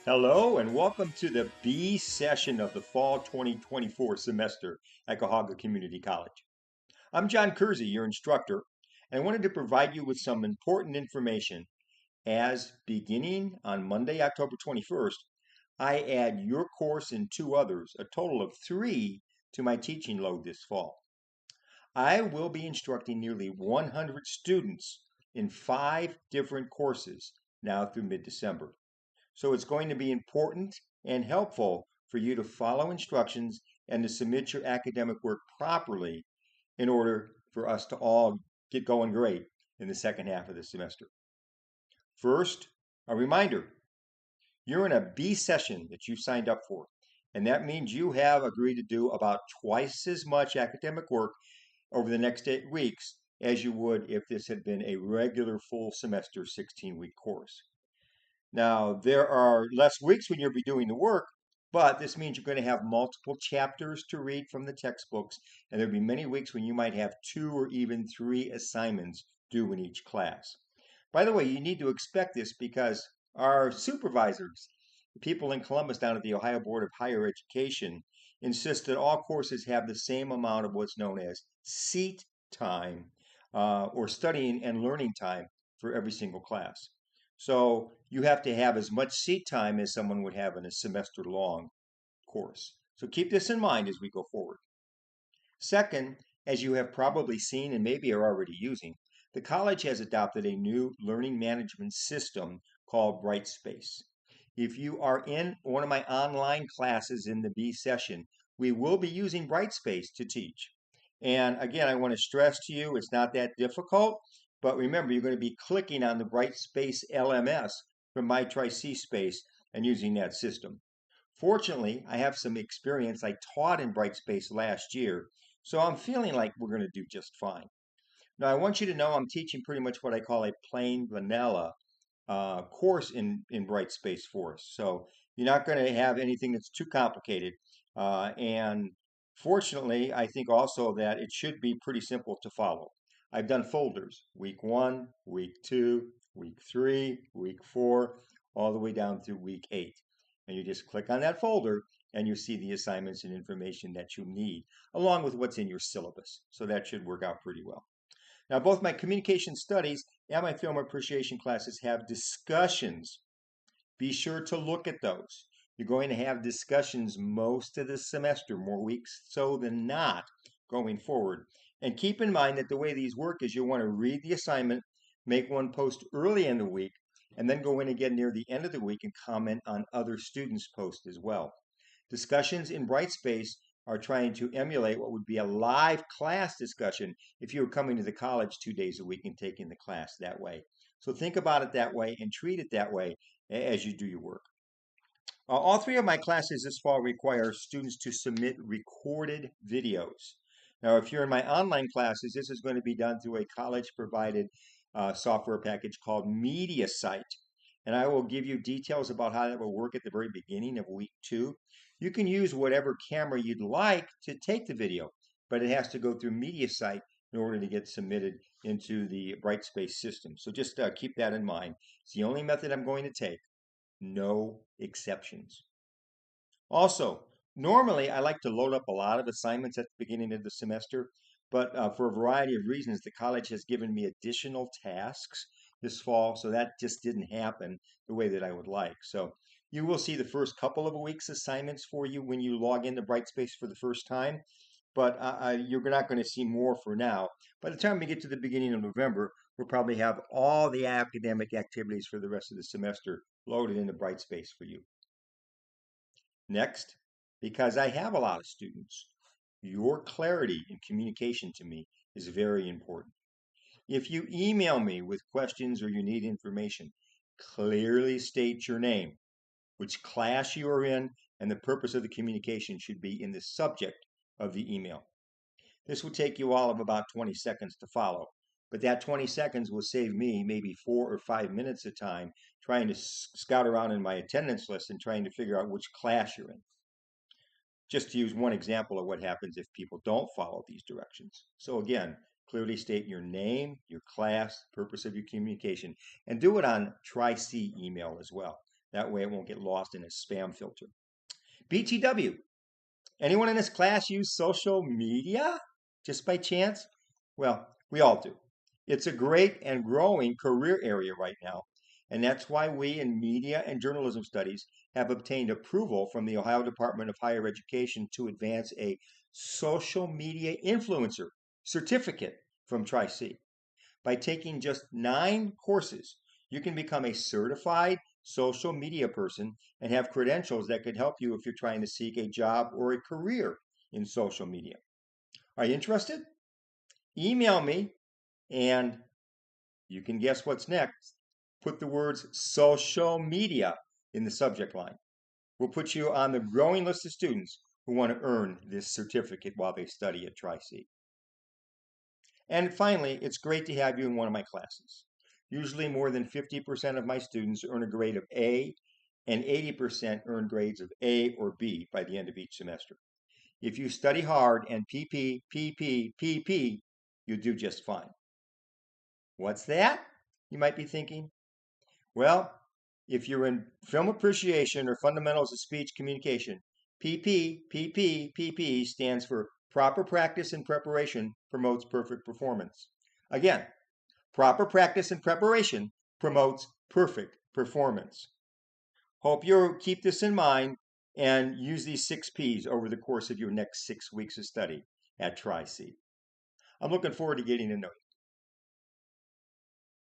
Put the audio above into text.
Hello and welcome to the B session of the fall 2024 semester at Cuyahoga Community College. I'm John Kerezy, your instructor, and I wanted to provide you with some important information as beginning on Monday, October 21st, I add your course and two others, a total of three, to my teaching load this fall. I will be instructing nearly 100 students in 5 different courses now through mid-December. So it's going to be important and helpful for you to follow instructions and to submit your academic work properly in order for us to all get going great in the second half of the semester. First, a reminder, you're in a B session that you signed up for, and that means you have agreed to do about twice as much academic work over the next 8 weeks as you would if this had been a regular full semester 16-week course. Now, there are less weeks when you'll be doing the work, but this means you're going to have multiple chapters to read from the textbooks, and there'll be many weeks when you might have 2 or even 3 assignments due in each class. By the way, you need to expect this because our supervisors, the people in Columbus down at the Ohio Board of Higher Education, insist that all courses have the same amount of what's known as seat time or studying and learning time for every single class. So you have to have as much seat time as someone would have in a semester long course. So keep this in mind as we go forward. Second, as you have probably seen and maybe are already using, the college has adopted a new learning management system called Brightspace. If you are in one of my online classes in the B session, we will be using Brightspace to teach. And again, I want to stress to you, it's not that difficult, but remember, you're going to be clicking on the Brightspace LMS from My Tri-C Space and using that system. Fortunately, I have some experience. I taught in Brightspace last year, so I'm feeling like we're going to do just fine. Now, I want you to know I'm teaching pretty much what I call a plain vanilla course in Brightspace for us. So you're not going to have anything that's too complicated. And fortunately, I think also that it should be pretty simple to follow. I've done folders, week 1, week 2, week 3, week 4, all the way down through week 8. And you just click on that folder and you see the assignments and information that you need, along with what's in your syllabus. So that should work out pretty well. Now, both my communication studies and my film appreciation classes have discussions. Be sure to look at those. You're going to have discussions most of the semester, more weeks so than not going forward. And keep in mind that the way these work is you'll want to read the assignment, make one post early in the week, and then go in again near the end of the week and comment on other students' posts as well. Discussions in Brightspace are trying to emulate what would be a live class discussion if you were coming to the college 2 days a week and taking the class that way. So think about it that way and treat it that way as you do your work. All three of my classes this fall require students to submit recorded videos. Now, if you're in my online classes, this is going to be done through a college-provided software package called MediaSite. And I will give you details about how that will work at the very beginning of week 2. You can use whatever camera you'd like to take the video, but it has to go through MediaSite in order to get submitted into the Brightspace system. So just keep that in mind. It's the only method I'm going to take. No exceptions. Also, normally I like to load up a lot of assignments at the beginning of the semester, but for a variety of reasons, the college has given me additional tasks this fall, so that just didn't happen the way that I would like. So you will see the first couple of weeks assignments for you when you log into Brightspace for the first time, but you're not going to see more for now. By the time we get to the beginning of November, we'll probably have all the academic activities for the rest of the semester loaded into Brightspace for you. Next, because I have a lot of students, your clarity in communication to me is very important. If you email me with questions or you need information, clearly state your name, which class you are in, and the purpose of the communication should be in the subject of the email. This will take you all of about 20 seconds to follow, but that 20 seconds will save me maybe 4 or 5 minutes of time trying to scout around in my attendance list and trying to figure out which class you're in. Just to use one example of what happens if people don't follow these directions. So again, clearly state your name, your class, purpose of your communication, and do it on Tri-C email as well. That way it won't get lost in a spam filter. BTW. Anyone in this class use social media just by chance? Well, we all do. It's a great and growing career area right now, and that's why we in Media and Journalism Studies have obtained approval from the Ohio Department of Higher Education to advance a social media influencer certificate from Tri-C. By taking just 9 courses, you can become a certified social media person and have credentials that could help you if you're trying to seek a job or a career in social media. Are you interested? Email me and you can guess what's next. Put the words social media in the subject line. We'll put you on the growing list of students who want to earn this certificate while they study at Tri-C. And finally, it's great to have you in one of my classes. Usually more than 50% of my students earn a grade of A, and 80% earn grades of A or B by the end of each semester. If you study hard and PP, you do just fine. What's that? You might be thinking. Well, if you're in film appreciation or fundamentals of speech communication, PP stands for proper practice and preparation promotes perfect performance. Again, proper practice and preparation promotes perfect performance. Hope you'll keep this in mind and use these 6 P's over the course of your next 6 weeks of study at Tri-C. I'm looking forward to getting to know you.